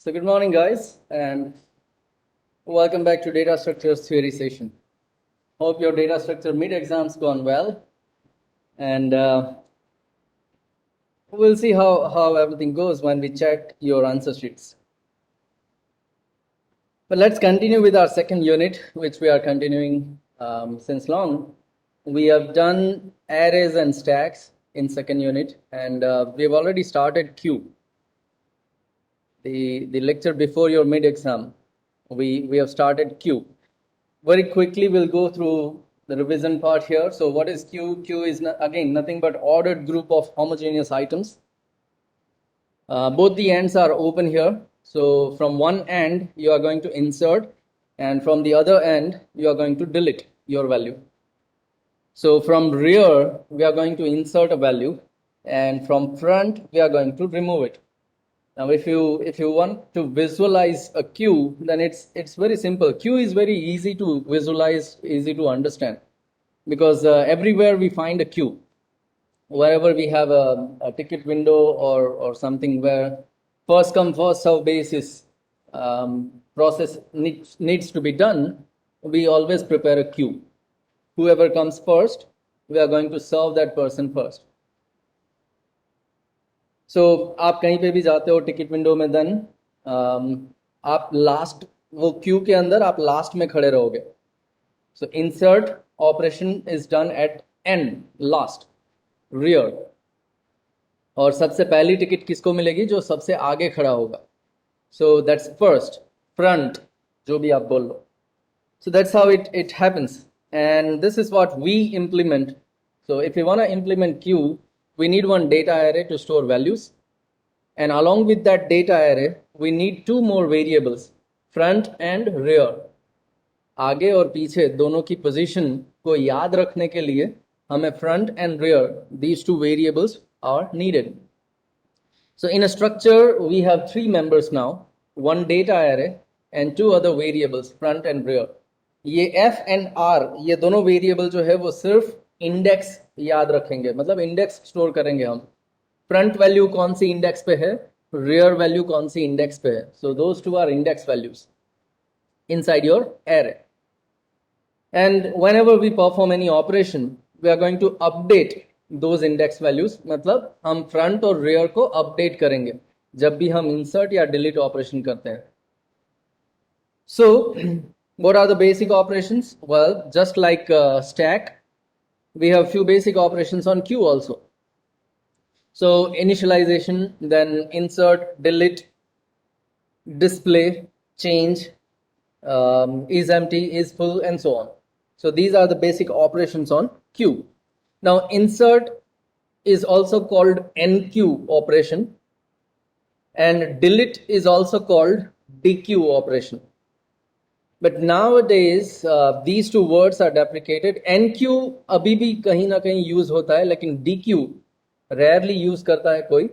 So good morning, guys, and welcome back to Data Structures Theory session. Hope your data structure mid-exam's gone well, and we'll see how everything goes when we check your answer sheets. But let's continue with our second unit, which we are continuing since long. We have done arrays and stacks in second unit, and we've already started Q. The lecture before your mid-exam, we have started Q. Very quickly, we'll go through the revision part here. So what is Q? Q is, again, nothing but ordered group of homogeneous items. Both the ends are open here. So from one end, you are going to insert, and from the other end, you are going to delete your value. So from rear, we are going to insert a value, and from front, we are going to remove it. Now, if you want to visualize a queue, then it's very simple. Queue is very easy to visualize, easy to understand, because everywhere we find a queue. Wherever we have a ticket window or something where first come first serve basis process needs to be done, we always prepare a queue. Whoever comes first, we are going to serve that person first. So आप कहीं पे भी जाते हो ticket window में, then आप last वो queue के अंदर आप लास्ट में खड़े रहोगे. So insert operation is done at end, last, rear. और सबसे पहली टिकट किसको मिलेगी? जो सबसे आगे खड़ा होगा. सो दैट्स फर्स्ट, फ्रंट, जो भी आप बोल लो. So that's how it happens, and this is what we implement. So if we want to implement queue, we need one data array to store values, and along with that data array we need two more variables, front and rear. आगे और पीछे दोनों की position को याद रखने के लिए हमें front and rear, these two variables are needed. So in a structure we have three members now, one data array and two other variables, front and rear. ये f and r, ये दोनों variable जो है वो सिर्फ index याद रखेंगे, मतलब इंडेक्स स्टोर करेंगे हम. फ्रंट वैल्यू कौन सी इंडेक्स पे है, रियर वैल्यू कौन सी इंडेक्स पे है. So those two are index values inside your array. And whenever we perform any operation, we are going to update those index values. मतलब हम front और rear को update करेंगे जब भी हम insert या delete operation करते हैं. So what are the basic operations? Well, just like stack, we have few basic operations on queue also. So initialization, then insert, delete, display, change, is empty, is full, and so on. So these are the basic operations on queue. Now insert is also called enqueue operation, and delete is also called dequeue operation. But nowadays these two words are deprecated. enqueue अभी भी कहीं ना कहीं use होता है, लेकिन dequeue rarely use करता है कोई,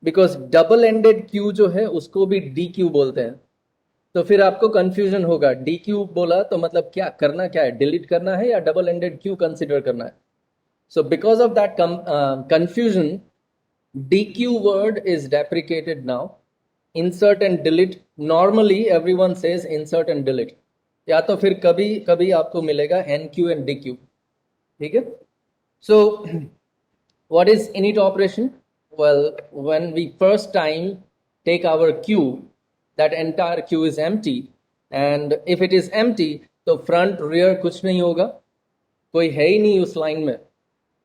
because double ended queue जो है उसको भी dequeue बोलते हैं. तो फिर आपको कंफ्यूजन होगा, dequeue बोला तो मतलब क्या करना, क्या है, डिलीट करना है या डबल एंडेड क्यू कंसिडर करना है. So because of that confusion, dequeue word is deprecated now. Insert and delete, normally everyone says insert and delete, या तो फिर कभी कभी आपको मिलेगा enqueue and dequeue. ठीक है. So what is init operation? Well, when we first time take our queue, that entire queue is empty, and if it is empty तो front rear कुछ नहीं होगा, कोई है ही नहीं उस लाइन में,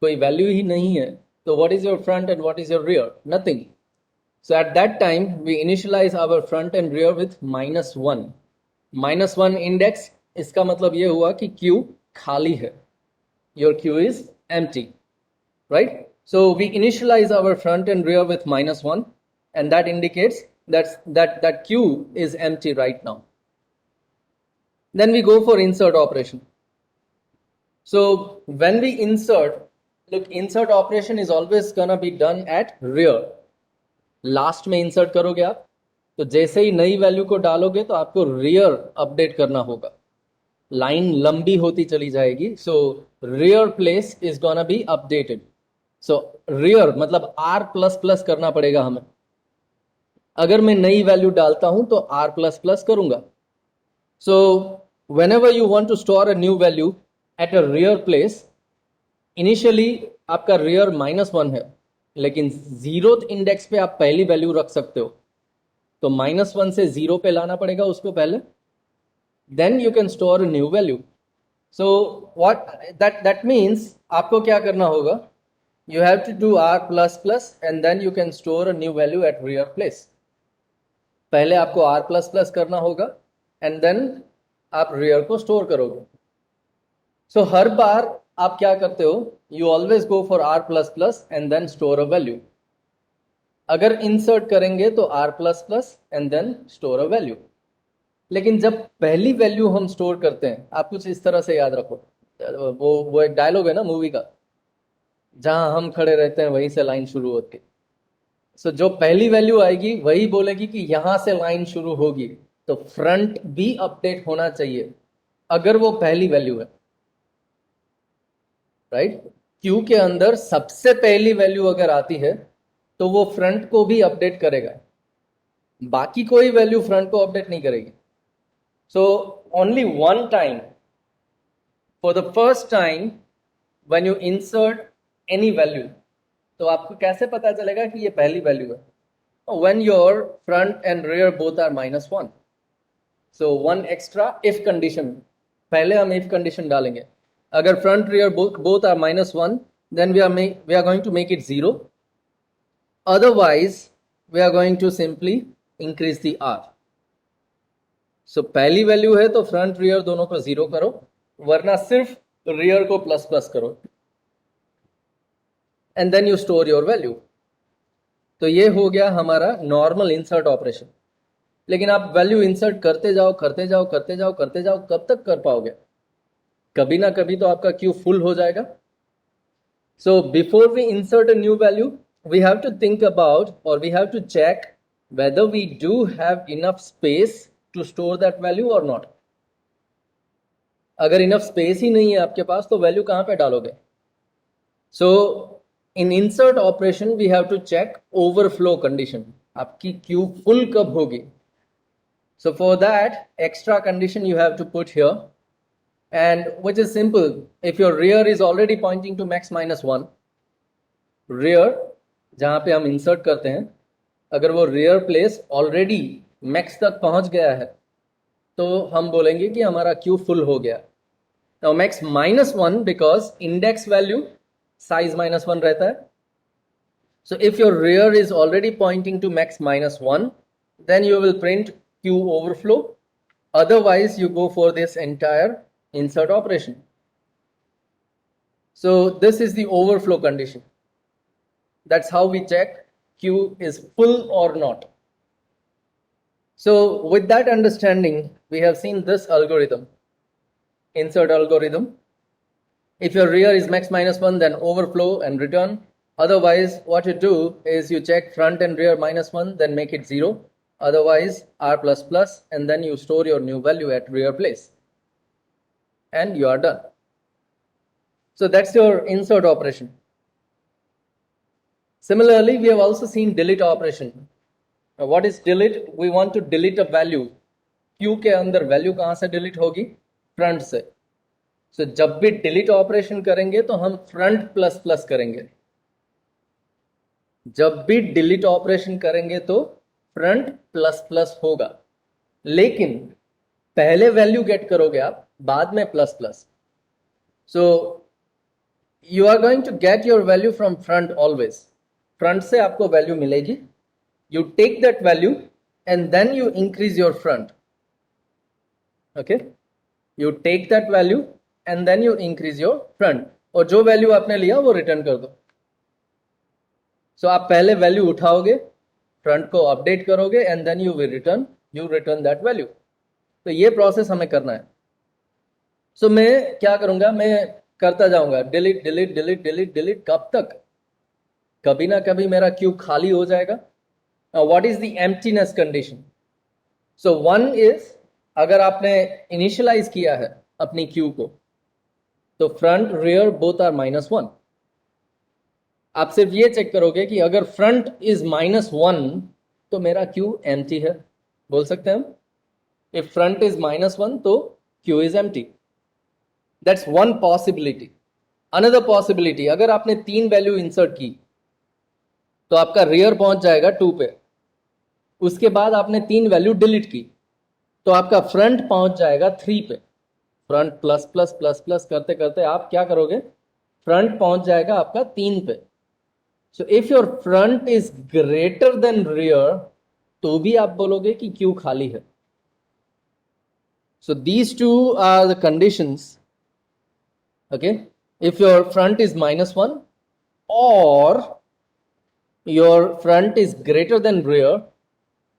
कोई वैल्यू ही नहीं है. तो what is your front and what is your rear? Nothing. So at that time we initialize our front and rear with -1. -1 index, इसका मतलब ये हुआ कि queue खाली है, your queue is empty, right? So we initialize our front and rear with -1, and that indicates that queue is empty right now. Then we go for insert operation. So when we insert, look, insert operation is always gonna be done at rear. Last में insert करोगे आप, तो जैसे ही नई value को डालोगे तो आपको रियर अपडेट करना होगा. लाइन लंबी होती चली जाएगी, so rear place is gonna be updated. So rear मतलब R++ करना पड़ेगा हमें. अगर मैं नई वैल्यू डालता हूं तो आर प्लस प्लस करूंगा. सो whenever you want to store a new value at a rear place, initially आपका रियर -1 है, लेकिन जीरोथ इंडेक्स पे आप पहली वैल्यू रख सकते हो. तो -1 से 0 पे लाना पड़ेगा उसको पहले, then you can store a new value. So what that means आपको क्या करना होगा, you have to do r plus plus and then you can store a new value at rear place. पहले आपको r plus plus करना होगा and then आप rear को स्टोर करोगे. So हर बार आप क्या करते हो, you always go for r plus plus and then store a value. अगर इंसर्ट करेंगे तो r plus plus and then store a value. लेकिन जब पहली वैल्यू हम स्टोर करते हैं, आप कुछ इस तरह से याद रखो, वो एक डायलॉग है ना मूवी का, जहां हम खड़े रहते हैं वहीं से लाइन शुरू होती है. सो जो पहली वैल्यू आएगी वही बोलेगी कि यहां से लाइन शुरू होगी, तो फ्रंट भी अपडेट होना चाहिए अगर वो पहली वैल्यू है. राइट, क्यू के अंदर सबसे पहली वैल्यू अगर आती है तो वो फ्रंट को भी अपडेट करेगा, बाकी कोई वैल्यू फ्रंट को अपडेट नहीं करेगी. So only one time, for the first time when you insert any value, तो आपको कैसे पता चलेगा कि ये पहली वैल्यू है? When your front and rear both are -1. So one extra if condition. पहले हम if condition डालेंगे. अगर front rear both are -1, then we are going to make it 0. Otherwise, we are going to simply increase the r. So पहली value है तो front rear दोनों को 0 करो, वरना सिर्फ rear को प्लस प्लस करो. And then you store your value. तो ये हो गया हमारा नॉर्मल इंसर्ट ऑपरेशन. लेकिन आप वैल्यू इंसर्ट करते जाओ करते जाओ करते जाओ करते जाओ, कब तक कर पाओगे? कभी ना कभी तो आपका क्यू फुल हो जाएगा. So before we insert a new value, we have to think about और we have to check whether we do have enough space to store that value or not. अगर इनफ स्पेस ही नहीं है आपके पास तो वैल्यू कहां पे डालोगे? So in insert operation we have to check overflow condition. आपकी क्यू फुल कब होगी? So for that extra condition you have to put here, and which is simple. If your rear is already pointing to max -1, rear जहां पे हम insert करते हैं, अगर वो रियर प्लेस ऑलरेडी मैक्स तक पहुंच गया है तो हम बोलेंगे कि हमारा क्यू फुल हो गया. Now max -1 because index value size -1 रहता है. So if your rear is already pointing to max -1, then you will print Q overflow. Otherwise, you go for this entire insert operation. So this is the overflow condition. That's how we check Q is full or not. So with that understanding, we have seen this algorithm, insert algorithm. If your rear is max -1, then overflow and return. Otherwise, what you do is you check front and rear -1, then make it 0. Otherwise, r plus plus, and then you store your new value at rear place. And you are done. So that's your insert operation. Similarly, we have also seen delete operation. Now, what is delete? We want to delete a value. Q के अंदर value कहां से delete होगी? Front से. So जब भी delete operation करेंगे तो हम फ्रंट प्लस प्लस करेंगे. जब भी डिलीट ऑपरेशन करेंगे तो फ्रंट प्लस प्लस होगा, लेकिन पहले वैल्यू गेट करोगे आप, बाद में plus plus. So you are going to get your value from front always. Front से आपको वैल्यू मिलेगी, you take that value and then you increase your front. Okay, you take that value and then you increase your front, और जो value आपने लिया वो return कर दो. सो आप पहले वैल्यू उठाओगे, फ्रंट को अपडेट करोगे and then you return that value. तो ये प्रोसेस हमें करना है. सो मैं क्या करूंगा, मैं करता जाऊंगा delete delete delete delete delete. कब तक? कभी ना कभी मेरा क्यू खाली हो जाएगा. What is the emptiness condition? So one is, अगर आपने इनिशियलाइज किया है अपनी क्यू को, तो फ्रंट रियर बोथ आर -1. आप सिर्फ ये चेक करोगे कि अगर फ्रंट इज -1, तो मेरा क्यू एम्प्टी है, बोल सकते हैं हम। इफ फ्रंट इज -1 तो Q is empty. That's one possibility. Another possibility, अगर आपने 3 वैल्यू इंसर्ट की तो आपका रियर पहुंच जाएगा 2 पे। उसके बाद आपने 3 वैल्यू डिलीट की तो आपका फ्रंट पहुंच जाएगा 3 पे। Front plus plus plus plus करते करते आप क्या करोगे, फ्रंट पहुंच जाएगा आपका 3 पे। So if your front is greater than rear तो भी आप बोलोगे कि क्यू खाली है। So these two are the conditions. Okay, if your front is -1 or your front is greater than rear,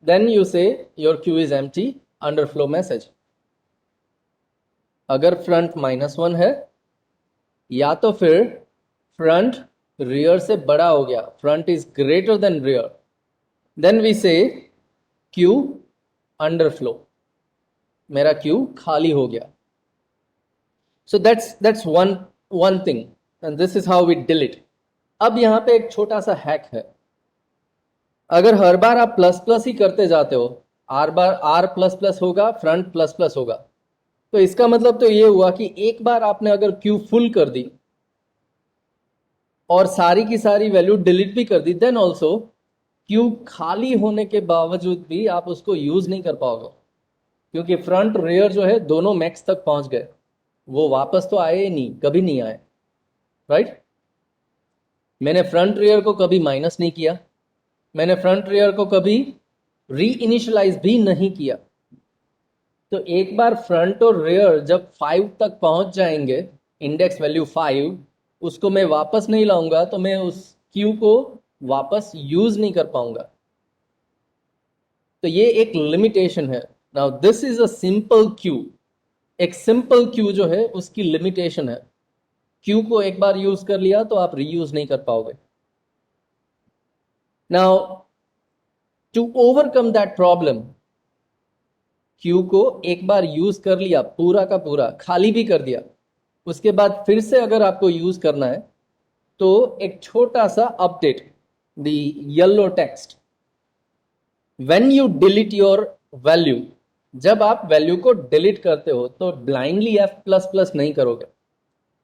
then you say your queue is empty, underflow message. अगर front -1 है या तो फिर फ्रंट रियर से बड़ा हो गया, front is greater than rear, then we say queue underflow, मेरा क्यू खाली हो गया। So that's one thing and this is how we delete. अब यहां पे एक छोटा सा हैक है। अगर हर बार आप प्लस प्लस ही करते जाते हो, आर प्लस प्लस होगा, फ्रंट प्लस प्लस होगा, तो इसका मतलब तो ये हुआ कि एक बार आपने अगर क्यू फुल कर दी और सारी की सारी वैल्यू डिलीट भी कर दी, देन ऑल्सो क्यू खाली होने के बावजूद भी आप उसको यूज नहीं कर पाओगे, क्योंकि फ्रंट रियर जो है दोनों मैक्स तक पहुंच गए, वो वापस तो आए ही नहीं, कभी नहीं आए, राइट। मैंने फ्रंट रियर को कभी माइनस नहीं किया, मैंने फ्रंट रियर को कभी री इनिशियलाइज भी नहीं किया। तो एक बार फ्रंट और रियर जब 5 तक पहुंच जाएंगे, इंडेक्स वैल्यू 5, उसको मैं वापस नहीं लाऊंगा तो मैं उस क्यू को वापस यूज नहीं कर पाऊंगा। तो ये एक लिमिटेशन है। Now this is a simple Q. एक सिंपल क्यू जो है उसकी लिमिटेशन है, क्यू को एक बार यूज कर लिया तो आप रीयूज नहीं कर पाओगे। Now to overcome that problem, queue को एक बार यूज कर लिया, पूरा का पूरा खाली भी कर दिया, उसके बाद फिर से अगर आपको यूज करना है तो एक छोटा सा update, the yellow text. When you delete your value, जब आप वैल्यू को डिलीट करते हो तो ब्लाइंडली F++ नहीं करोगे।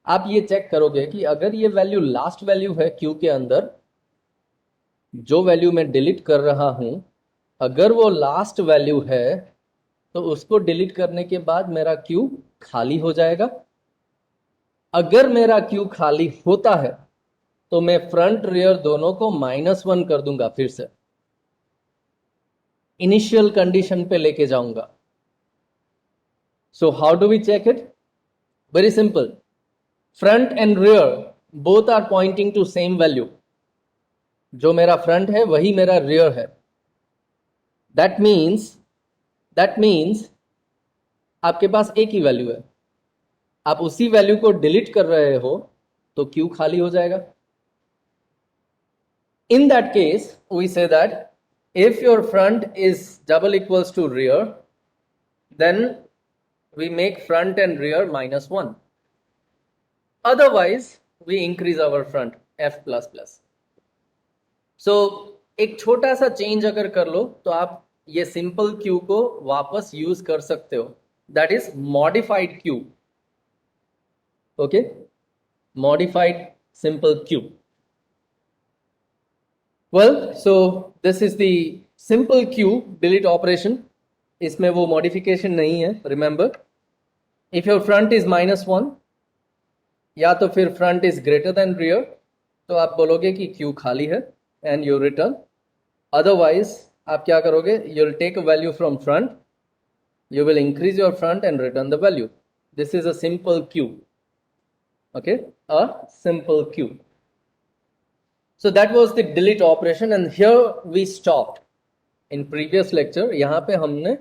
आप ये चेक करोगे कि अगर ये वैल्यू लास्ट वैल्यू है क्यू के अंदर, जो वैल्यू मैं डिलीट कर रहा हूं, अगर वो लास्ट वैल्यू है तो उसको डिलीट करने के बाद मेरा क्यू खाली हो जाएगा। अगर मेरा क्यू खाली होता है तो मैं फ्रंट रियर दोनों को -1 कर दूंगा, फिर से इनिशियल कंडीशन पे लेके जाऊंगा। So how do we check it? Very simple, front and rear both are pointing to same value. जो मेरा फ्रंट है वही मेरा रियर है। दैट मीन्स आपके पास एक ही वैल्यू है, आप उसी वैल्यू को डिलीट कर रहे हो तो क्यू खाली हो जाएगा। In that case, we say that if your front is double equals to rear, then we make front and rear -1. Otherwise, we increase our front F++. So, एक छोटा सा चेंज अगर कर लो तो आप ये सिंपल क्यू को वापस यूज कर सकते हो। That is modified Q. Okay, modified simple Q. Well, so this is the simple queue delete operation. इसमें वो modification नहीं है, remember. If your front is -1 या तो फिर front is greater than rear, तो आप बोलोगे कि queue खाली है and you return. Otherwise, आप क्या करोगे? You'll take a value from front, you will increase your front and return the value. This is a simple queue. Okay, a simple queue. So that was the delete operation and here we stopped. In previous lecture, यहाँ पे हमने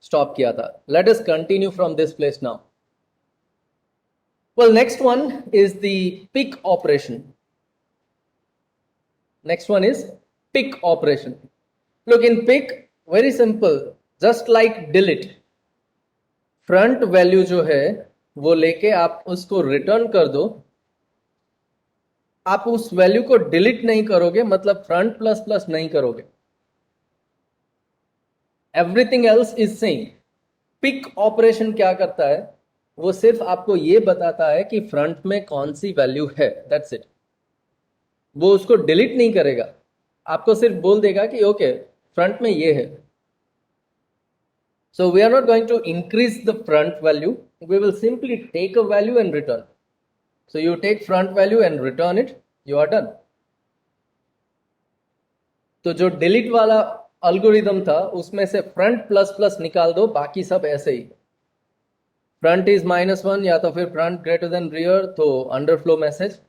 stop किया था. Let us continue from this place now. Well, next one is the pick operation. Next one is pick operation. Look, in pick, very simple, just like delete. Front value जो है वो लेके आप उसको return कर दो। आप उस वैल्यू को डिलीट नहीं करोगे, मतलब फ्रंट प्लस प्लस नहीं करोगे। Everything else is same. Peek operation क्या करता है, वो सिर्फ आपको ये बताता है कि फ्रंट में कौन सी वैल्यू है, दैट्स इट। वो उसको डिलीट नहीं करेगा, आपको सिर्फ बोल देगा कि ओके फ्रंट में ये है। So we are not going to increase the front value, we will simply take a value and return. So you take front value and return it, you are done. तो जो delete वाला algorithm था उसमें से front plus plus निकाल दो, बाकी सब ऐसे ही। फ्रंट इज -1 या तो फिर फ्रंट ग्रेटर देन रियर, तो अंडरफ्लो मैसेज।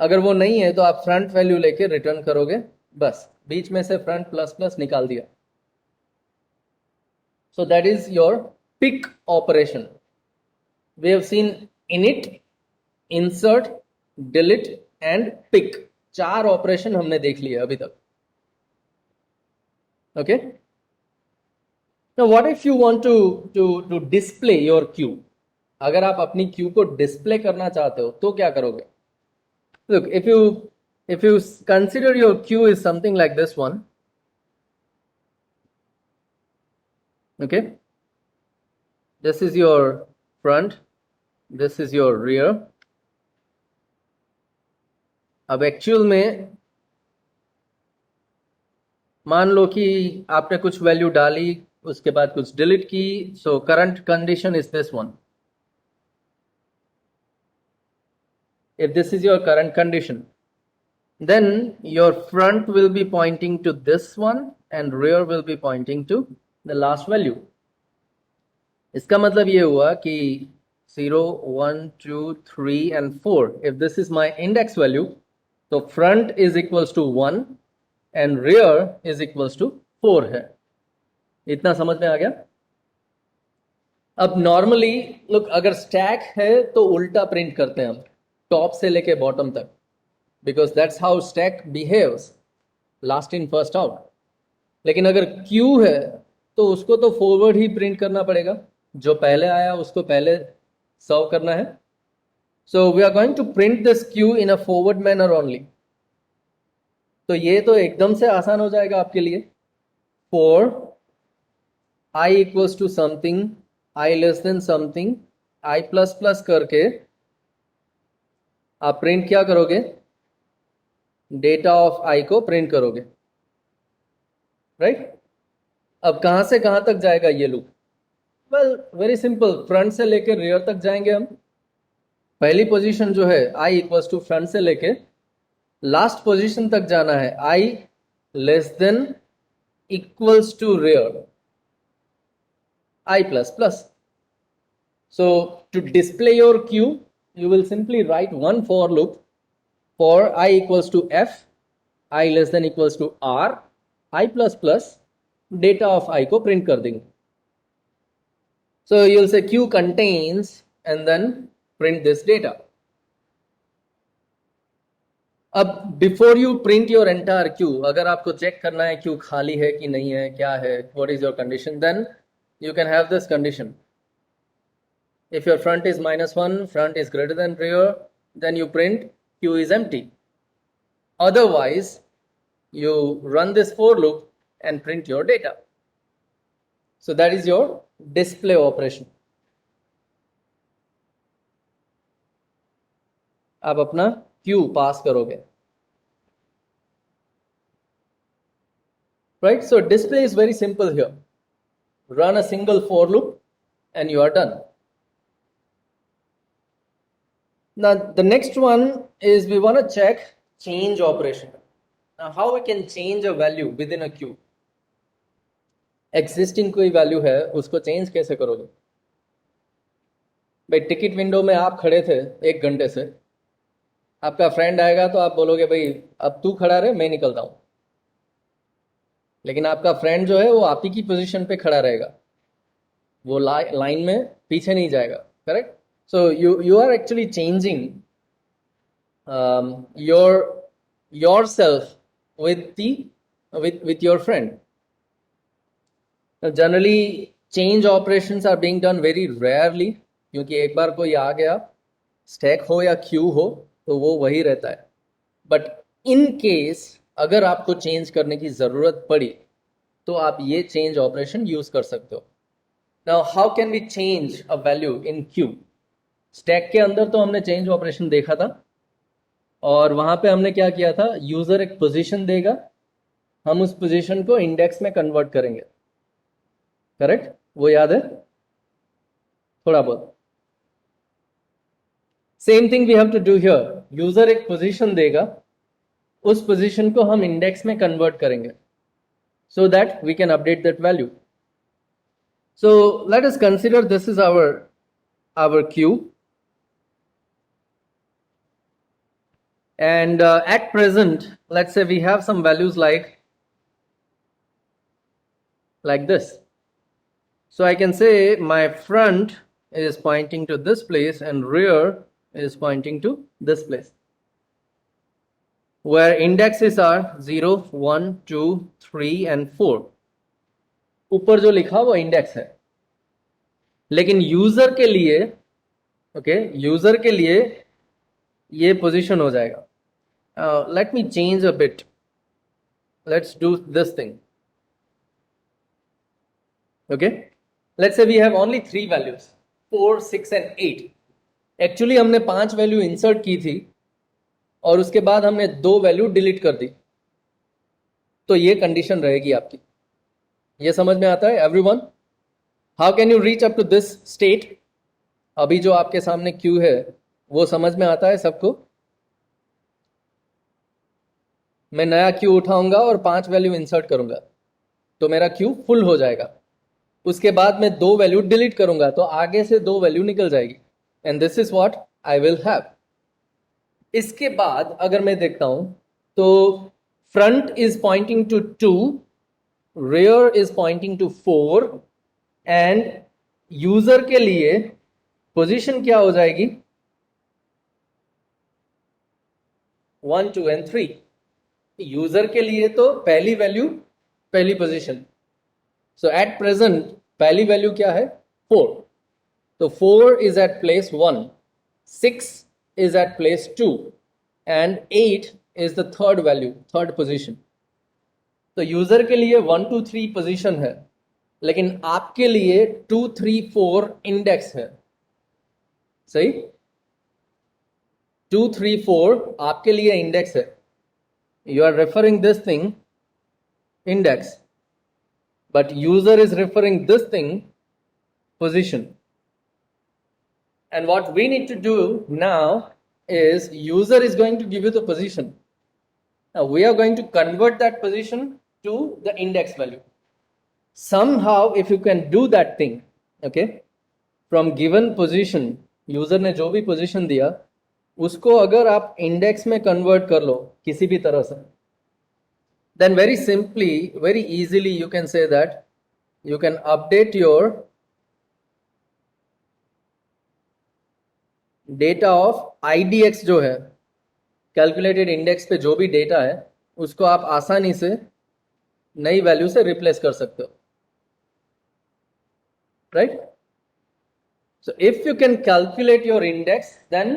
अगर वो नहीं है तो आप फ्रंट वैल्यू लेके रिटर्न करोगे, बस बीच में से फ्रंट प्लस प्लस निकाल दिया। So that is your pick operation. We have seen init, insert, delete and pick. 4 operation हमने देख लिए अभी तक। Okay? Now what if you want to display your queue? अगर आप अपनी क्यू को डिस्प्ले करना चाहते हो तो क्या करोगे? Look, if you consider your queue is something like this one. Okay, this is your front, this is your rear. अब एक्चुअल में मान लो कि आपने कुछ वैल्यू डाली, उसके बाद कुछ डिलीट की, so current condition is this one. If this is your current condition, then your front will be pointing to this one and rear will be pointing to the last value. इसका मतलब ये हुआ कि 0, 1, 2, 3 and 4, if this is my index value, तो front is equals to 1 and rear is equals to 4 है। इतना समझ में आ गया? अब नॉर्मली लुक, अगर स्टैक है तो उल्टा प्रिंट करते हैं हम, टॉप से लेके बॉटम तक, because that's how stack behaves, last in first out. लेकिन अगर क्यू है तो उसको तो फॉरवर्ड ही प्रिंट करना पड़ेगा, जो पहले आया उसको पहले सर्व करना है। So we are going to print this queue in a forward manner only. तो ये तो एकदम से आसान हो जाएगा आपके लिए। For I equals to something, I less than something, I plus plus करके आप प्रिंट क्या करोगे? डेटा ऑफ आई को प्रिंट करोगे, राइट? अब कहां से कहां तक जाएगा ये loop? Well very simple, front से लेकर रियर तक जाएंगे हम। पहली पोजीशन जो है आई इक्वल्स टू फ्रंट से लेके लास्ट पोजीशन तक जाना है, I less than equals to rear, I plus plus. So to display your queue you will simply write one for loop for I equals to f, I less than equals to r, I plus plus, data of I को print कर देंगे। So you'll say q contains and then print this data. अब before you print your entire queue, अगर आपको check करना है Q खाली है कि नहीं है, क्या है, what is your condition, then you can have this condition. If your front is -1, front is greater than rear, then you print queue is empty. Otherwise, you run this for loop and print your data. So that is your display operation. आप अपना queue पास करोगे, right? So display is very simple here. Run a single for loop and you are done. Now the next one is we want to check change operation. Now how we can change a value within a queue? Existing कोई value है उसको change कैसे करोगे? भाई ticket window में आप खड़े थे 1 घंटे से, आपका फ्रेंड आएगा तो आप बोलोगे भाई अब तू खड़ा रहे मैं निकलता हूं, लेकिन आपका फ्रेंड जो है वो आप ही की पोजीशन पे खड़ा रहेगा, वो लाइन में पीछे नहीं जाएगा, correct? So you are actually changing yourself with your friend. Now, generally change operations are being done very rarely, क्योंकि एक बार कोई आ गया, स्टैक हो या क्यू हो तो वो वही रहता है। बट इन केस अगर आपको चेंज करने की ज़रूरत पड़ी तो आप ये चेंज ऑपरेशन यूज कर सकते हो. Now how can we change a value in queue? Stack के अंदर तो हमने चेंज ऑपरेशन देखा था, और वहां पे हमने क्या किया था, यूजर एक पोजीशन देगा, हम उस पोजीशन को इंडेक्स में कन्वर्ट करेंगे. करेक्ट? वो याद है थोड़ा बहुत? Same thing we have to do here. User एक पोजीशन देगा, उस पोजीशन को हम इंडेक्स में कन्वर्ट करेंगे, so that we can update that value. So let us consider this is our queue, and at present let's say we have some values like this. So I can say my front is pointing to this place and rear is pointing to this place, where indexes are 0 1 2 3 and 4. ऊपर जो लिखा वो index है, लेकिन user के लिए, okay, user के लिए ये पोजीशन हो जाएगा. Let me change a bit. Let's do this thing. Okay, let's say we have only 3 values, 4 6 and 8. Actually हमने 5 वैल्यू इंसर्ट की थी और उसके बाद हमने 2 वैल्यू डिलीट कर दी, तो ये कंडीशन रहेगी आपकी. ये समझ में आता है everyone? How can you reach up to this state? अभी जो आपके सामने क्यू है वो समझ में आता है सबको? मैं नया क्यू उठाऊंगा और 5 वैल्यू इंसर्ट करूंगा तो मेरा क्यू फुल हो जाएगा. उसके बाद मैं 2 वैल्यू डिलीट करूंगा तो आगे से 2 वैल्यू निकल जाएगी, and this is what I will have. इसके बाद अगर मैं देखता हूं तो front is pointing to 2, rear is pointing to 4, and user के लिए पोजीशन क्या हो जाएगी? 1 2 and 3. यूजर के लिए तो पहली वैल्यू पहली पोजीशन. सो एट प्रेजेंट पहली वैल्यू क्या है? 4. तो 4 is at place 1, 6 is at place 2, and 8 is the third value, third position. तो यूजर के लिए 1 2 3 पोजीशन है, लेकिन आपके लिए 2 3 4 इंडेक्स है. सही? 2 3 4 आपके लिए इंडेक्स है. You are referring this thing index, but user is referring this thing position. And what we need to do now is user is going to give you the position. Now we are going to convert that position to the index value. Somehow if you can do that thing, okay, from given position, user ने जो भी position दिया उसको अगर आप index में convert कर लो किसी भी तरह से, then very simply, very easily you can say that you can update your data of IDX जो है, कैलकुलेटेड इंडेक्स पे जो भी डेटा है उसको आप आसानी से नई वैल्यू से रिप्लेस कर सकते हो. Right? So if you can calculate your index, then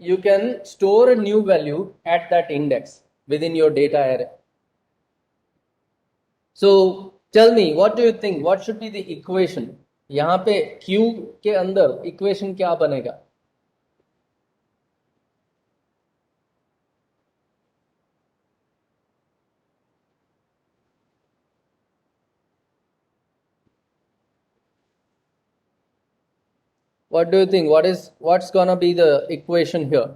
you can store a new value at that index within your data array. So tell me, what do you think? What should be the equation? यहाँ पे Q के अंदर equation क्या बनेगा? What do you think? What's gonna be the equation here?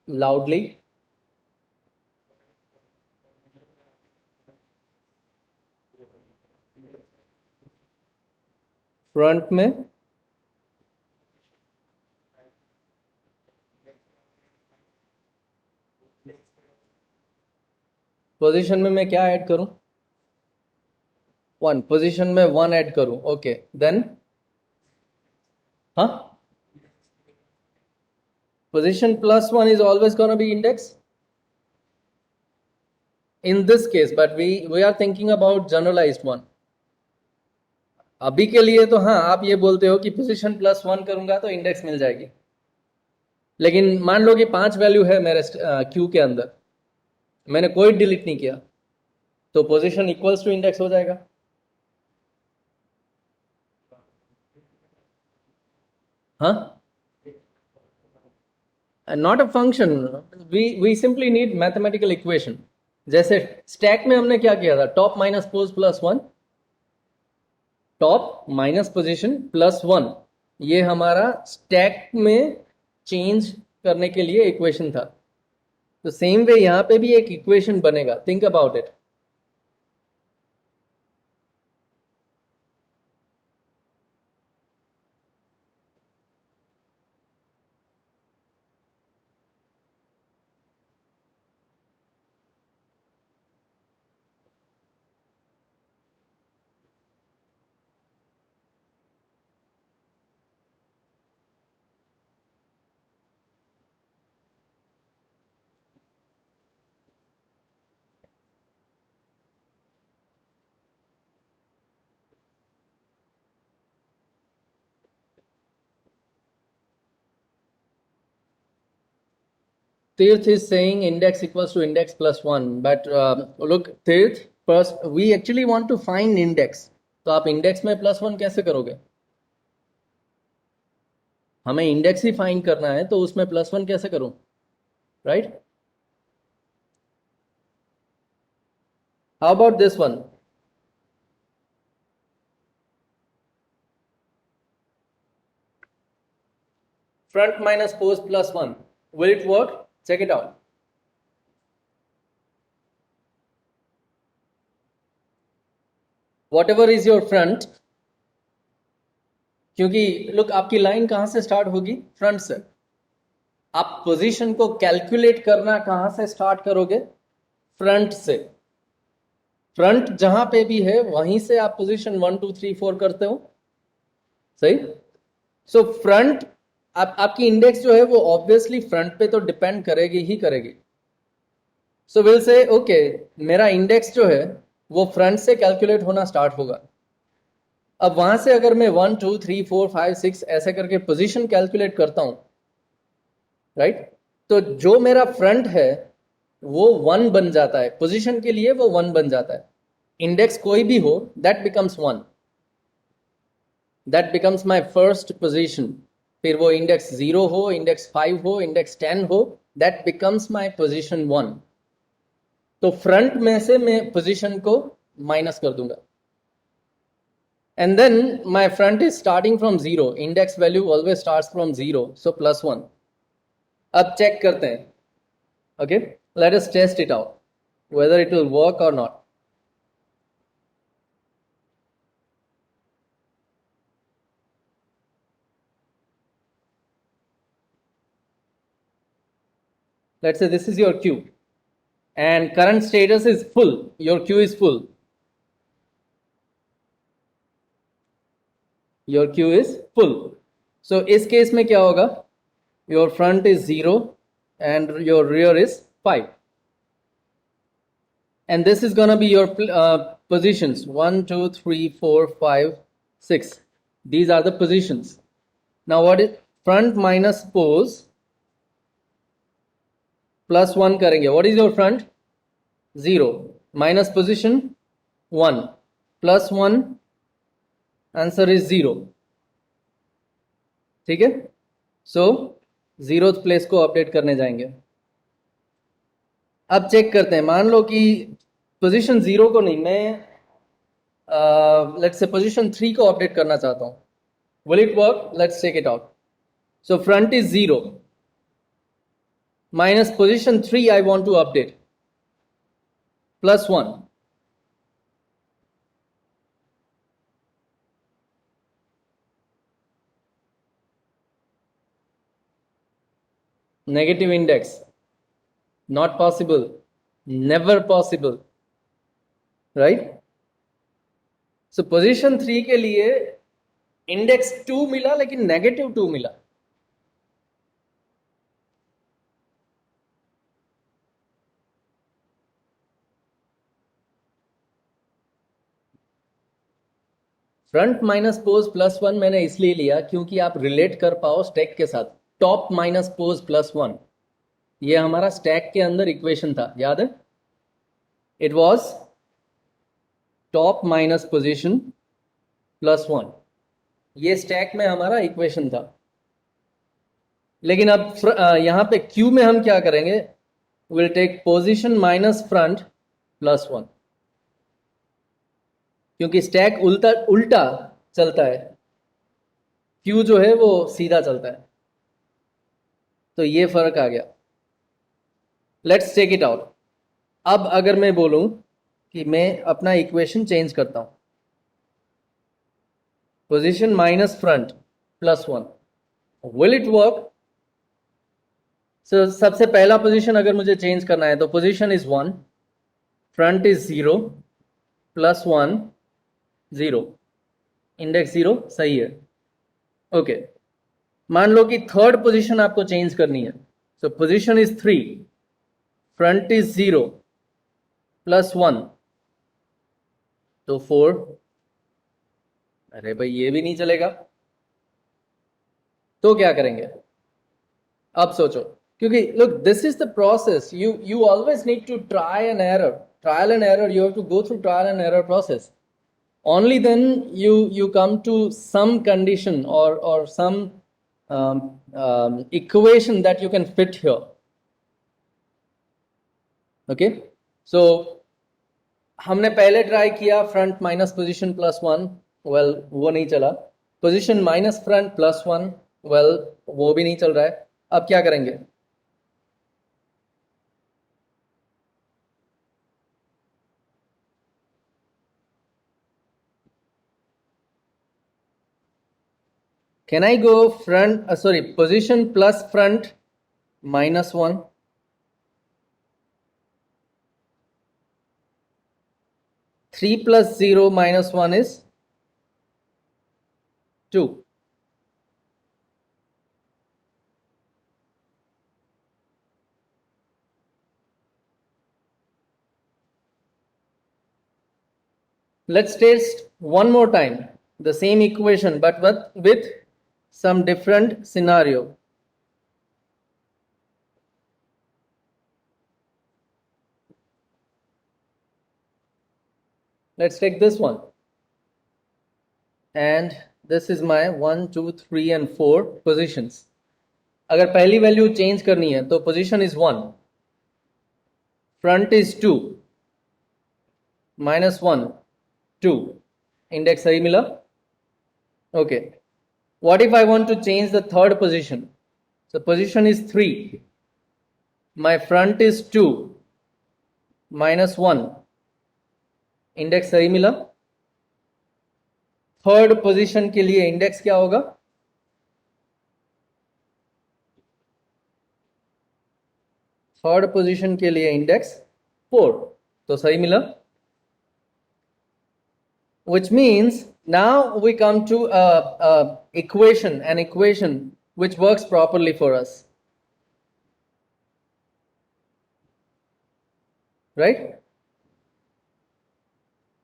Loudly. Front में position में मैं क्या ऐड करूं? 1. पोजीशन में 1 ऐड करूं. ओके, देन हाँ, position plus 1 is always going to be index. in this case, but we are thinking about generalized one. अभी के लिए तो हाँ, आप ये बोलते हो कि पोजीशन +1 करूंगा तो इंडेक्स मिल जाएगी, लेकिन मान लो कि 5 वैल्यू है मेरे क्यू के अंदर, मैंने कोई डिलीट नहीं किया, तो पोजीशन इक्वल्स टू इंडेक्स हो जाएगा. हाँ, not a function, we simply need mathematical equation. जैसे स्टैक में हमने क्या किया था, top minus pos +1, top minus position +1, ये हमारा स्टैक में चेंज करने के लिए इक्वेशन था. तो सेम वे यहां पे भी एक इक्वेशन बनेगा, think about it. Tirth is saying index equals to index +1, but look, Tirth, first we actually want to find index. तो आप इंडेक्स में +1 कैसे करोगे? हमें इंडेक्स ही फाइंड करना है, तो उसमें +1 कैसे करूं, right? How about this one? Front minus post +1. Will it work? Check it out. Whatever is your front, क्योंकि लुक आपकी लाइन कहां से स्टार्ट होगी? फ्रंट से. आप पोजीशन को कैलकुलेट करना कहां से स्टार्ट करोगे? फ्रंट से. फ्रंट जहां पे भी है वहीं से आप पोजीशन 1 2 3 4 करते हो, सही? सो फ्रंट, आपकी इंडेक्स जो है वो ऑब्वियसली फ्रंट पे तो डिपेंड करेगी ही करेगी. सो विल से ओके, मेरा इंडेक्स जो है वो फ्रंट से कैलकुलेट होना स्टार्ट होगा. अब वहां से अगर मैं 1 2 3 4 5 6 ऐसे करके पोजीशन कैलकुलेट करता हूं, राइट, तो जो मेरा फ्रंट है वो 1 बन जाता है, पोजीशन के लिए वो 1 बन जाता है. इंडेक्स कोई भी हो, that becomes 1, that becomes my first position. फिर वो इंडेक्स 0 हो, इंडेक्स 5 हो, इंडेक्स 10 हो, दैट बिकम्स माय पोजीशन 1. तो फ्रंट में से मैं पोजीशन को माइनस कर दूंगा. And then my front is starting from 0. Index value always starts from 0. So +1. अब चेक करते हैं. Okay, let us test it out, whether it will work or not. Let's say this is your queue and current status is full. Your queue is full. Your queue is full. So इस case में क्या होगा? Your front is 0 and your rear is 5. And this is gonna be your positions 1 2 3 4 5 6. These are the positions. Now what is front minus pose +1 करेंगे. What is your front? 0 minus position 1 +1, answer is 0. ठीक है, सो 0th place को update करने जाएंगे. अब check करते हैं. मान लो कि पोजीशन 0 को नहीं, मैं लेट्स से पोजीशन 3 को अपडेट करना चाहता हूं. Will it work? Let's check it out. So front is 0 minus position 3 I want to update +1. Negative index, not possible, never possible, right? So position 3 के लिए index 2 मिला लेकिन -2 मिला. Front minus pose plus one मैंने इसलिए लिया क्योंकि आप रिलेट कर पाओ स्टैक के साथ. Top minus pose plus one, ये हमारा स्टैक के अंदर इक्वेशन था, याद है? It was top minus position plus one, ये स्टैक में हमारा इक्वेशन था. लेकिन अब यहां पे क्यू में हम क्या करेंगे? Will take position minus front plus one, क्योंकि स्टैक उल्टा उल्टा चलता है, क्यू जो है वो सीधा चलता है. तो ये फर्क आ गया. Let's take it out. अब अगर मैं बोलूं कि मैं अपना इक्वेशन चेंज करता हूं, position minus front plus one, will it work? सबसे पहला पोजीशन अगर मुझे चेंज करना है तो position is one, front is zero, plus one zero, index zero, सही है. ओके, मान लो कि थर्ड पोजीशन आपको चेंज करनी है. सो position is three, front is zero, plus one, तो फोर. अरे भाई ये भी नहीं चलेगा, तो क्या करेंगे? अब सोचो, क्योंकि look, this is the process. You always need to try and error, trial and error. You have to go through trial and error process. Only then you come to some condition or some equation that you can fit here. Okay, so हमने पहले try किया front minus position plus one, well वो नहीं चला. Position minus front plus one, well वो भी नहीं चल रहा है. अब क्या करेंगे? Can I go front, position plus front minus 1? Three plus 0 minus 1 is 2. Let's test one more time the same equation, but with some different scenario. Let's take this one, and this is my 1 2 3 and 4 positions. अगर पहली value change करनी है तो position is 1, front is 2, minus 1 2, index सही मिला. Okay, what if I want to change the third position? So position is 3, my front is 2, minus 1, index सही मिला. Third position के लिए इंडेक्स क्या होगा? थर्ड पोजीशन के लिए इंडेक्स 4, तो सही मिला. Which means now we come to an equation which works properly for us, right?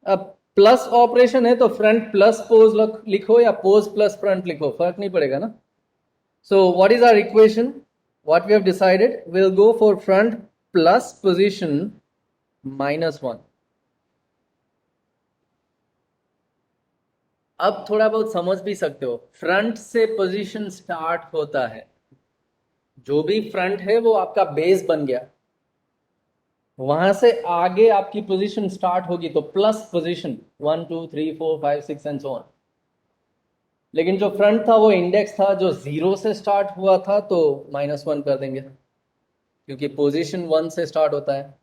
अब प्लस ऑपरेशन है तो फ्रंट प्लस पोज लिखो या पोज प्लस फ्रंट लिखो, फर्क नहीं पड़ेगा ना. So what is our equation? What we have decided, will go for front plus position minus 1. अब थोड़ा बहुत समझ भी सकते हो, फ्रंट से पोजीशन स्टार्ट होता है, जो भी फ्रंट है वो आपका बेस बन गया, वहां से आगे आपकी पोजीशन स्टार्ट होगी तो plus position 1 2 3 4 5 6 and so on. लेकिन जो फ्रंट था वो इंडेक्स था जो 0 से स्टार्ट हुआ था, तो माइनस 1 कर देंगे क्योंकि पोजीशन 1 से स्टार्ट होता है.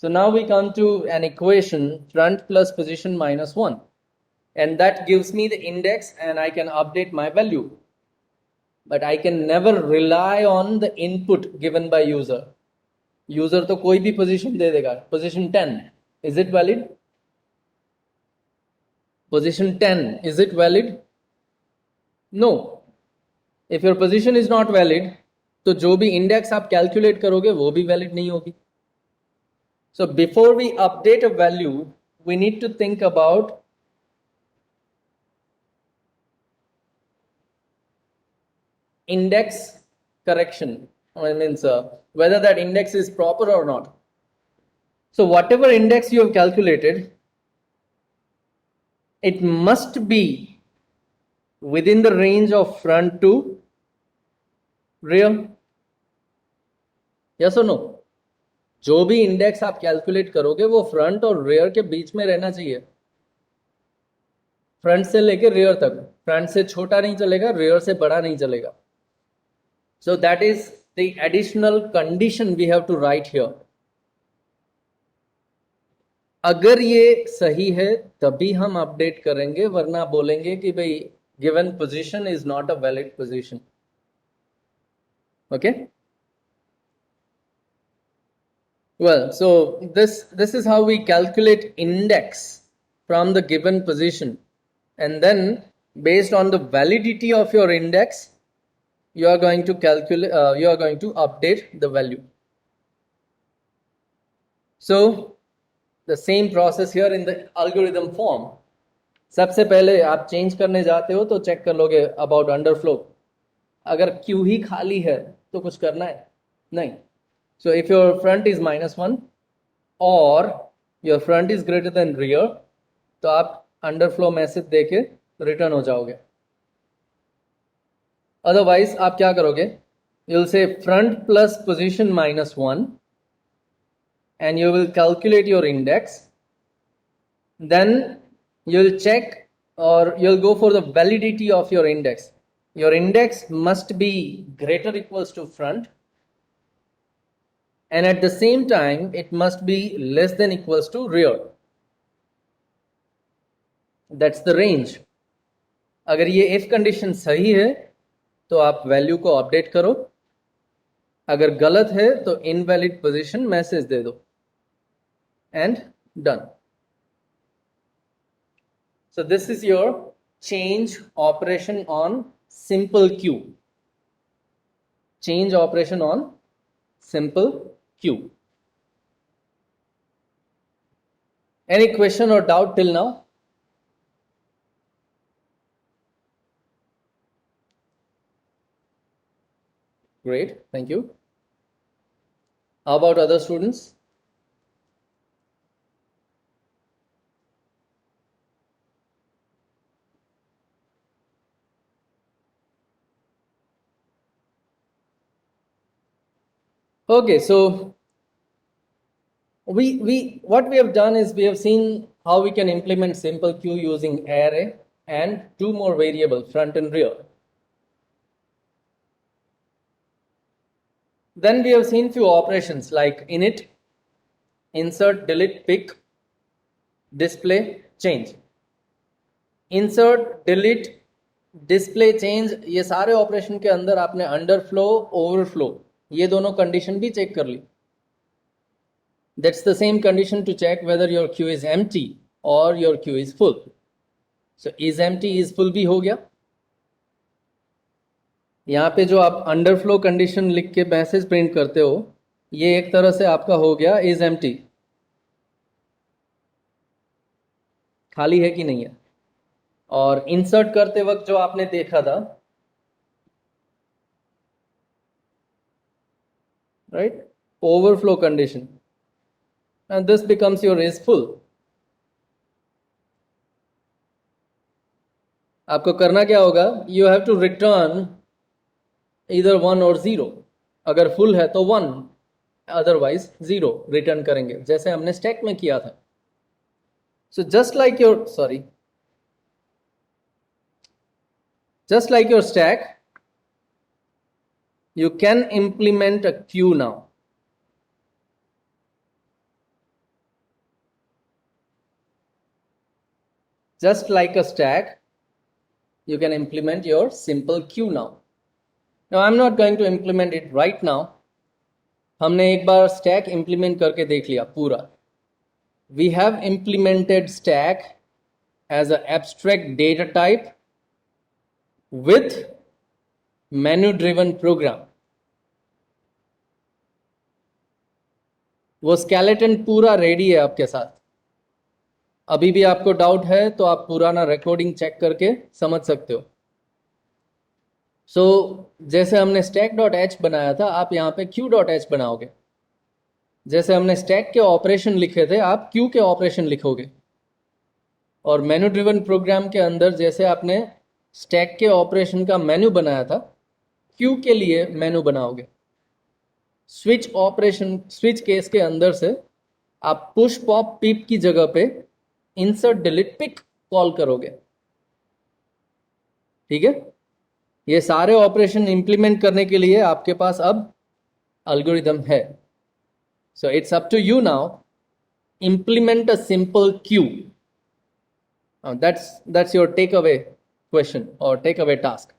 So now we come to an equation front plus position minus 1, and that gives me the index and I can update my value, but I can never rely on the input given by user. User तो कोई भी position दे देगा. Position 10, is it valid? Position 10, is it valid? No. If your position is not valid, तो जो भी index आप calculate करोगे वो भी valid नहीं होगी. So before we update a value, we need to think about index correction. I mean, whether that index is proper or not. So whatever index you have calculated, it must be within the range of front to rear. Yes or no? जो भी index आप calculate करोगे वो front और rare के बीच में रहना चाहिए. फ्रंट से लेकर रेयर तक. फ्रंट से छोटा नहीं चलेगा, रेयर से बड़ा नहीं चलेगा. So that is the additional condition we have to write here. अगर ये सही है तभी हम अपडेट करेंगे, वरना बोलेंगे कि भाई given position is not a valid position. Okay? Well, so this is how we calculate index from the given position, and then based on the validity of your index, you are going to calculate, you are going to update the value. So the same process here in the algorithm form. सबसे पहले आप change करने जाते हो तो check कर लोगे about underflow. अगर क्यू ही खाली है तो कुछ करना है नहीं. So if your front is -1 or your front is greater than rear, तो आप अंडरफ्लो मैसेज देके रिटर्न हो जाओगे. अदरवाइज आप क्या करोगे? You will say front plus position -1 and you will calculate your index. Then you will check, or you'll go for the validity of your index. Your index must be greater or equals to front, and at the same time it must be less than equals to rear. That's the range. अगर ये if condition सही है तो आप value को update करो. अगर गलत है तो इनवैलिड पोजीशन मैसेज दे दो and done. So this is your change operation on simple queue. Change operation on simple queue. Any question or doubt till now? Great, thank you. How about other students? Okay, so what we have done is we have seen how we can implement simple queue using array and two more variables, front and rear. Then we have seen few operations like init, insert, delete, pick, display, change. Insert, delete, display, change, ये सारे operation के अंदर आपने underflow, overflow ये दोनों condition भी check कर ली. That's the same condition to check whether your queue is empty or your queue is full. So is empty, is full भी हो गया. यहाँ पे जो आप अंडरफ्लो कंडीशन लिख के मैसेज प्रिंट करते हो, ये एक तरह से आपका हो गया is empty. खाली है कि नहीं है. और इंसर्ट करते वक्त जो आपने देखा था, right, overflow condition, and this becomes your is full. आपको करना क्या होगा? You have to return either 1 or 0. अगर full है तो 1, otherwise 0 रिटर्न करेंगे, जैसे हमने स्टैक में किया था. So just like your stack, you can implement a queue now. Just like a stack, you can implement your simple queue now. Now I'm not going to implement it right now. हमने एक बार stack implement करके देख लिया पूरा. We have implemented stack as an abstract data type with menu driven program. वो skeleton पूरा ready है आपके साथ. अभी भी आपको डाउट है तो आप पुराना रिकॉर्डिंग चेक करके समझ सकते हो. सो जैसे हमने स्टैक डॉट एच बनाया था, आप यहाँ पे क्यू डॉट एच बनाओगे। जैसे हमने स्टैक के ऑपरेशन लिखे थे, आप क्यू के ऑपरेशन लिखोगे। और मेनू ड्रिवन प्रोग्राम के अंदर जैसे आपने स्टैक के ऑपरेशन का मेनू बनाया था, क्यू के लिए मेनू बनाओगे। स्विच ऑपरेशन, स्विच केस के अंदर से आप पुश पॉप पीप की जगह पे इंसर्ट डिलीट पिक कॉल करोगे। ठीक है, ये सारे ऑपरेशन इंप्लीमेंट करने के लिए आपके पास अब एल्गोरिदम है। So it's up to you now, implement a simple queue. That's your takeaway question or takeaway task.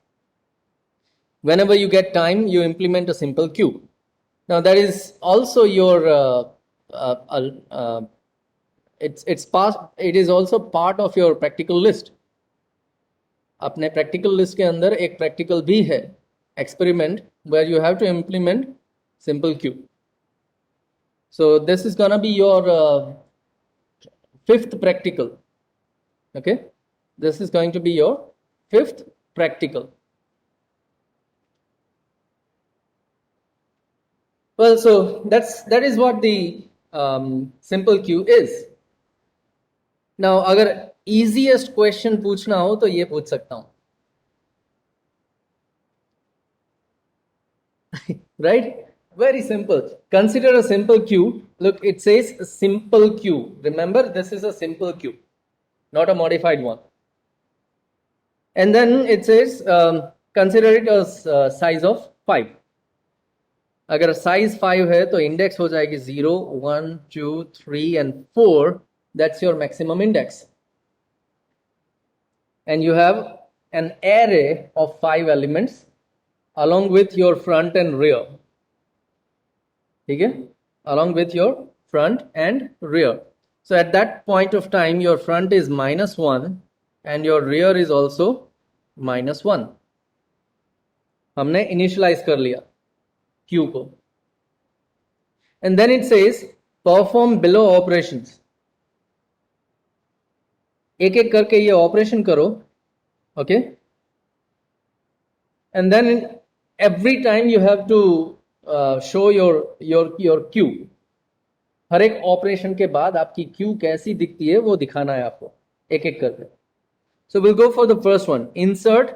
Whenever you get time, you implement a simple queue. Now that is also your it is also part of your practical list. अपने practical list के अंदर एक practical भी है, experiment where you have to implement simple queue. So this is gonna be your fifth practical. Okay, this is going to be your fifth practical. Well, so that is what the simple queue is. Now अगर easiest question पूछना हो तो ये पूछ सकता हूँ। Right, very simple. Consider a simple queue. Look, it says simple queue. Remember, this is a simple queue, not a modified one. And then it says consider it as size of 5. अगर size 5 है तो index हो जाएगी 0, 1, 2, 3 and 4. That's your maximum index. And you have an array of 5 elements along with your front and rear. ठीक है, along with your front and rear. So at that point of time, your front is -1 and your rear is also -1. हमने initialize कर लिया queue को. And then it says perform below operations. एक एक करके ये ऑपरेशन करो. Okay, and then every time you have to show your queue. हर एक ऑपरेशन के बाद आपकी क्यू कैसी दिखती है वो दिखाना है आपको एक एक करके. So we'll go for the first one, insert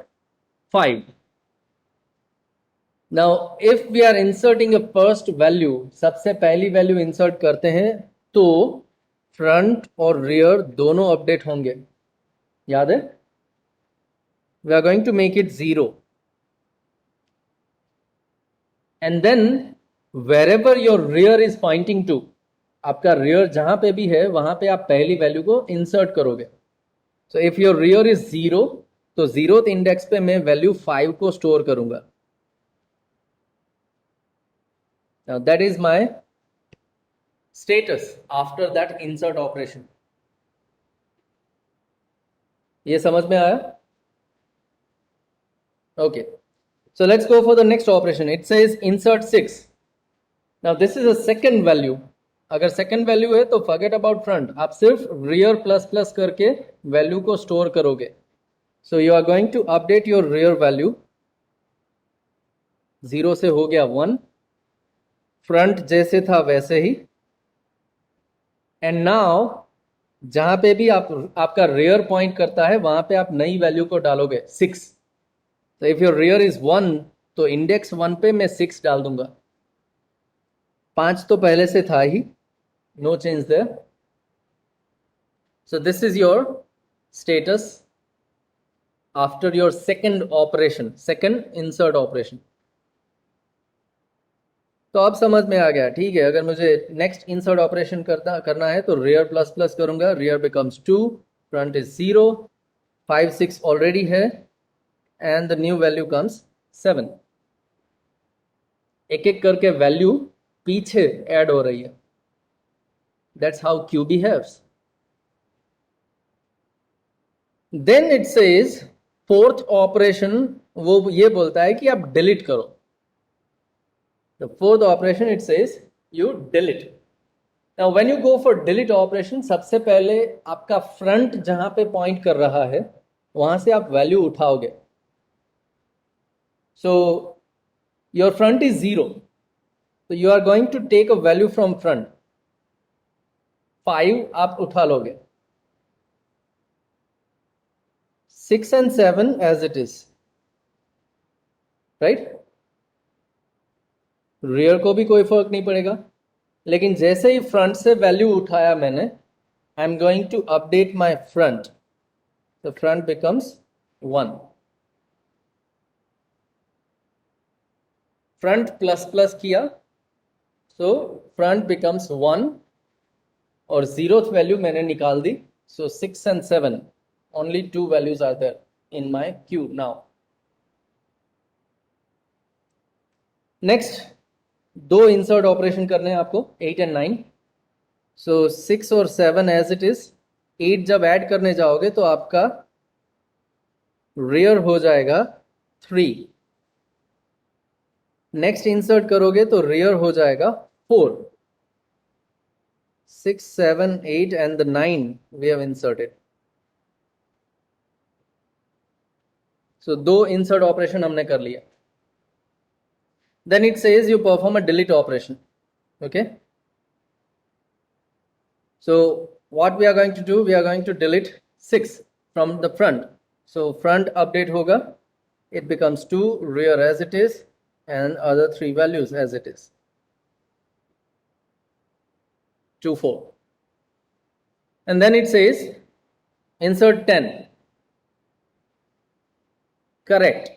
5. Now if we are inserting a first value, सबसे पहली वैल्यू इंसर्ट करते हैं तो फ्रंट और रियर दोनों अपडेट होंगे. याद है, we are going to make it 0. And then wherever your rear is pointing to, आपका rear जहां पे भी है वहां पे आप पहली वैल्यू को इंसर्ट करोगे. So if your rear is 0, तो 0th इंडेक्स पे मैं वैल्यू 5 को स्टोर करूंगा. Now that is my status after that insert operation. ये समझ में आया? Okay. So let's go for the next operation. It says insert 6. Now this is a second value. अगर second value है तो forget about front. आप सिर्फ rear plus plus करके value को store करोगे. So you are going to update your rear value. 0 से हो गया 1. Front जैसे था वैसे ही. And now जहां पे भी आपका rear point करता है वहां पे आप नई value को डालोगे 6. तो if your rear is 1, तो index 1 पे मैं 6 डाल दूंगा. 5 तो पहले से था ही, no change there. So this is your status after your second operation, second insert operation. तो अब समझ में आ गया. ठीक है, अगर मुझे नेक्स्ट इंसर्ट ऑपरेशन करना है तो rear प्लस प्लस करूंगा, rear becomes 2, front is 0, 5, 6 already है and the new value comes 7. एक एक करके वैल्यू पीछे ऐड हो रही है. That's how queue behaves. Then it says fourth operation, वो ये बोलता है कि आप delete करो. The fourth operation it says you delete. Now when you go for delete operation, सबसे पहले आपका front जहां पे point कर रहा है वहां से आप value उठाओगे. So your front is 0, so you are going to take a value from front. 5 आप उठा लोगे, 6 and 7 as it is, right? Rear को भी कोई फर्क नहीं पड़ेगा, लेकिन जैसे ही फ्रंट से वैल्यू उठाया मैंने, I am going to update my front, the front becomes 1. Front plus plus किया, सो फ्रंट बिकम्स 1 और 0th वैल्यू मैंने निकाल दी. सो 6 and 7, only 2 values are there in my queue now. Next 2 insert operation करने हैं आपको, 8 and 9. सो 6 और 7 as it is. 8 जब add करने जाओगे तो आपका रियर हो जाएगा 3. नेक्स्ट इंसर्ट करोगे तो रियर हो जाएगा 4. 6, 7, 8 and the 9 we have inserted. So 2 insert operation हमने कर लिया. Then it says you perform a delete operation. Okay. So what we are going to do, we are going to delete 6 from the front. So front update hoga, it becomes 2, rear as it is, and other 3 values as it is. 2, 4. And then it says insert 10. Correct.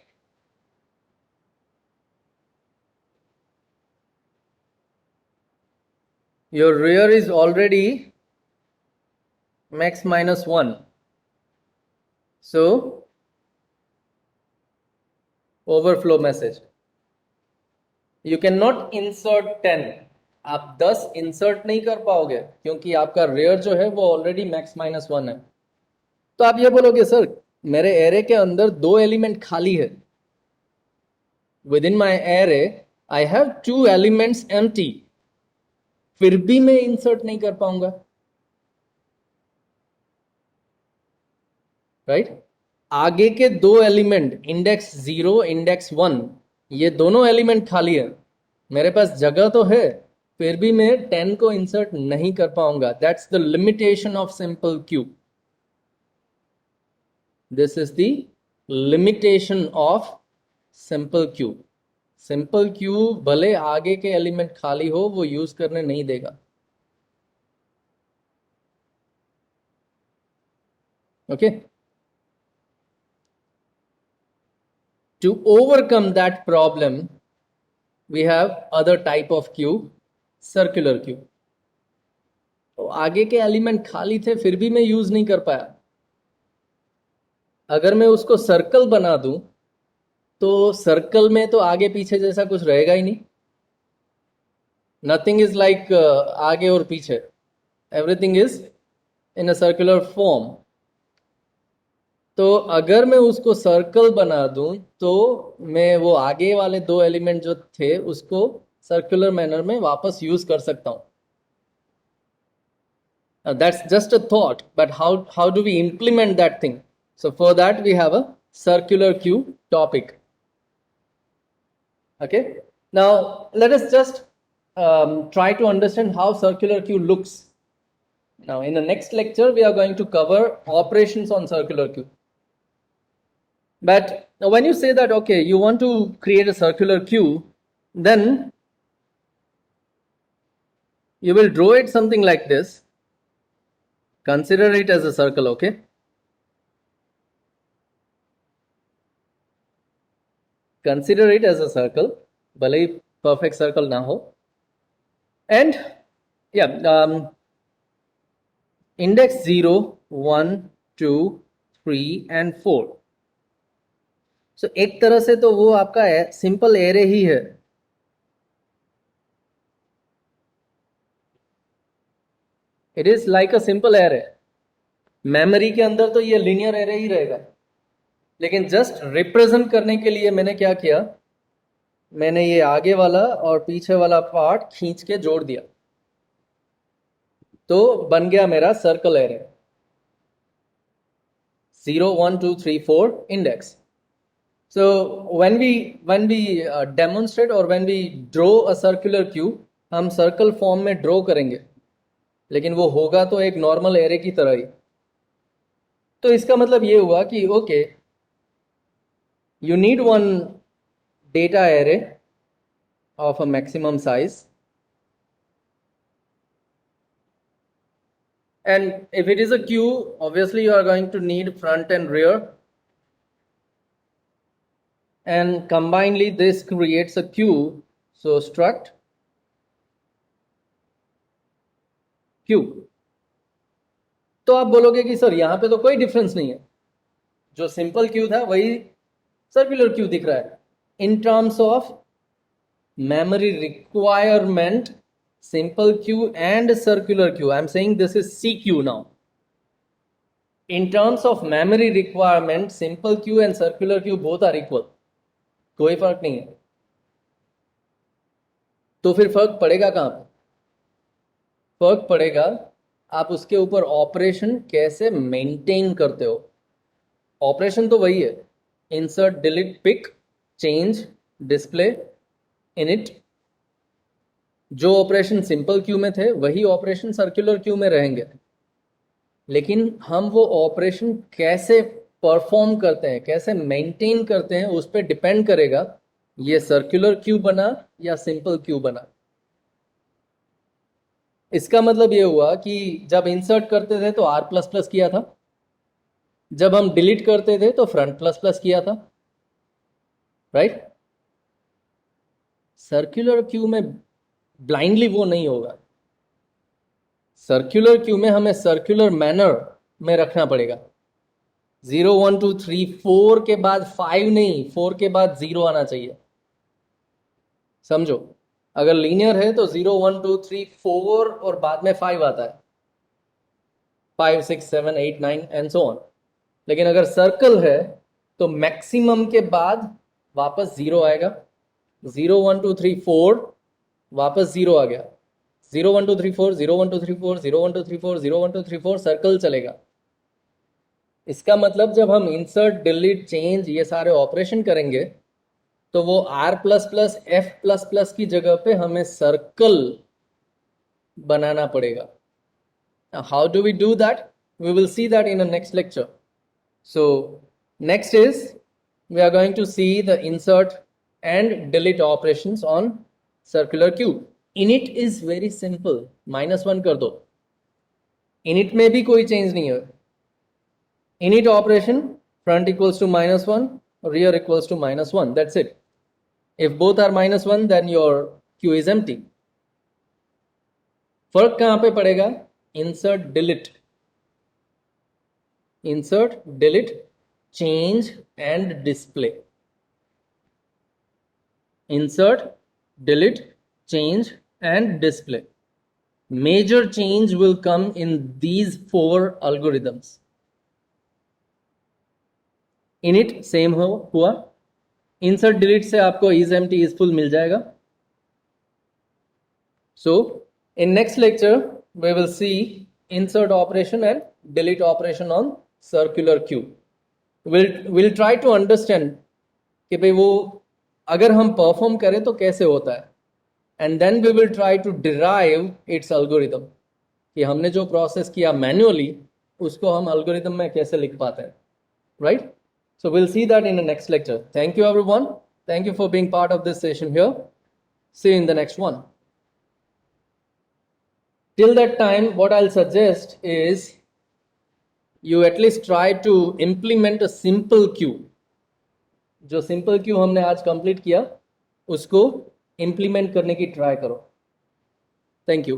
Your rear is already max minus 1. So overflow message. You cannot insert 10. आप 10 insert नहीं कर पाओगे क्योंकि आपका rare जो है वो already max minus 1 है. तो आप ये बोलोगे सर मेरे एरे के अंदर 2 एलिमेंट खाली है. With in my array I have 2 elements empty, फिर भी मैं इंसर्ट नहीं कर पाऊंगा, राइट? आगे के 2 एलिमेंट इंडेक्स 0, इंडेक्स 1, ये दोनों एलिमेंट खाली है. मेरे पास जगह तो है, फिर भी मैं 10 को इंसर्ट नहीं कर पाऊंगा. That's the limitation of simple Q. This is the limitation of simple Q. Simple Q भले आगे के एलिमेंट खाली हो, वो यूज करने नहीं देगा. Okay. To overcome that problem, we have other type of queue, circular queue. तो आगे के एलिमेंट खाली थे फिर भी मैं यूज नहीं कर पाया. अगर मैं उसको सर्कल बना दूं तो सर्कल में तो आगे पीछे जैसा कुछ रहेगा ही नहीं. नथिंग इज लाइक आगे और पीछे, everything is in a circular form. तो अगर मैं उसको सर्कल बना दूं तो मैं वो आगे वाले 2 एलिमेंट जो थे उसको सर्कुलर मैनर में वापस यूज कर सकता हूं. That's just a thought, but how do we implement that thing? So for that we have a circular queue topic. Okay. Now let us just try to understand how circular queue looks. Now in the next lecture we are going to cover operations on circular queue. But when you say that, okay, you want to create a circular queue, then you will draw it something like this. Consider it as a circle, okay? Consider it as a circle, भले ही perfect circle ना हो. And yeah, index 0, 1, 2, 3 and 4. So एक तरह से तो वो आपका simple array ही है. It is like a simple array. Memory के अंदर तो ये लिनियर एरे ही रहेगा, लेकिन जस्ट रिप्रेजेंट करने के लिए मैंने क्या किया, मैंने ये आगे वाला और पीछे वाला पार्ट खींच के जोड़ दिया, तो बन गया मेरा circle array. 0, 1, 2, 3, 4 index. So when we demonstrate or when we draw a circular cube, हम सर्कल फॉर्म में ड्रॉ करेंगे, लेकिन वो होगा तो एक नॉर्मल एरे की तरह ही। तो इसका मतलब ये हुआ कि okay, you need one data array of a maximum size, and if it is a queue, obviously you are going to need front and rear, and combinedly this creates a queue. So struct queue. तो आप बोलोगे कि sir यहाँ पे तो कोई difference नहीं है, जो सिंपल क्यू था वही सर्कुलर क्यू दिख रहा है। In terms of memory requirement, simple queue and circular queue, I am saying this is CQ now. In terms of memory requirement, simple queue and circular queue both are equal, कोई फर्क नहीं है। तो फिर फर्क पड़ेगा कहाँ पे? फर्क पड़ेगा आप उसके ऊपर ऑपरेशन कैसे मेंटेन करते हो। ऑपरेशन तो वही है, insert, delete, peek, change, display, init. जो ऑपरेशन सिंपल क्यू में थे वही ऑपरेशन सर्कुलर क्यू में रहेंगे, लेकिन हम वो ऑपरेशन कैसे परफॉर्म करते हैं, कैसे मेंटेन करते हैं, उस पर डिपेंड करेगा ये सर्कुलर क्यू बना या सिंपल क्यू बना। इसका मतलब ये हुआ कि जब इंसर्ट करते थे तो आर प्लस प्लस किया था, जब हम डिलीट करते थे तो फ्रंट प्लस प्लस किया था, राइट। सर्कुलर क्यू में ब्लाइंडली वो नहीं होगा। सर्कुलर क्यू में हमें सर्कुलर मैनर में रखना पड़ेगा। 0 1 2 3 4 के बाद 5 नहीं, 4 के बाद 0 आना चाहिए। समझो, अगर लीनियर है तो 0 1 2 3 4 और बाद में 5 आता है, 5 6 7 8 9 एंड सो ऑन। लेकिन अगर सर्कल है तो मैक्सिमम के बाद वापस 0 आएगा। 0 1 2 3 4 वापस 0 आ गया। 0 1 2 3 4 0 1 2 3 4 0 1 2 3 4 0 1 2 3 4 सर्कल चलेगा। इसका मतलब जब हम इंसर्ट, डिलीट, चेंज ये सारे ऑपरेशन करेंगे तो वो R plus plus F plus plus की जगह पे हमें सर्कल बनाना पड़ेगा। How do we do that? We will see that in a next lecture. So next is we are going to see the insert and delete operations on circular cube. Init is very simple, -1 कर दो। init में भी कोई change नहीं है। init operation, front equals to -1, rear equals to -1, that's it. If both are -1 then your queue is empty. फर्क कहाँ पे पड़ेगा? insert, delete, insert, delete, change and display. Insert, delete, change and display. Major change will come in these 4 algorithms. init same हुआ। insert, delete से आपको is empty, is full मिल जाएगा। So in next lecture we will see insert operation and delete operation on circular queue. We'll try to understand कि भाई वो अगर हम perform करें तो कैसे होता है, and then we will try to derive its algorithm, कि हमने जो प्रोसेस किया मैन्युअली उसको हम एल्गोरिथम में कैसे लिख पाते हैं, right. So will see that in the next lecture. Thank you everyone, thank you for being part of this session here. See you in the next one. Till that time, what I'll suggest is you at least try to implement a simple queue. जो simple Q हमने आज complete किया उसको implement करने की try करो। Thank you.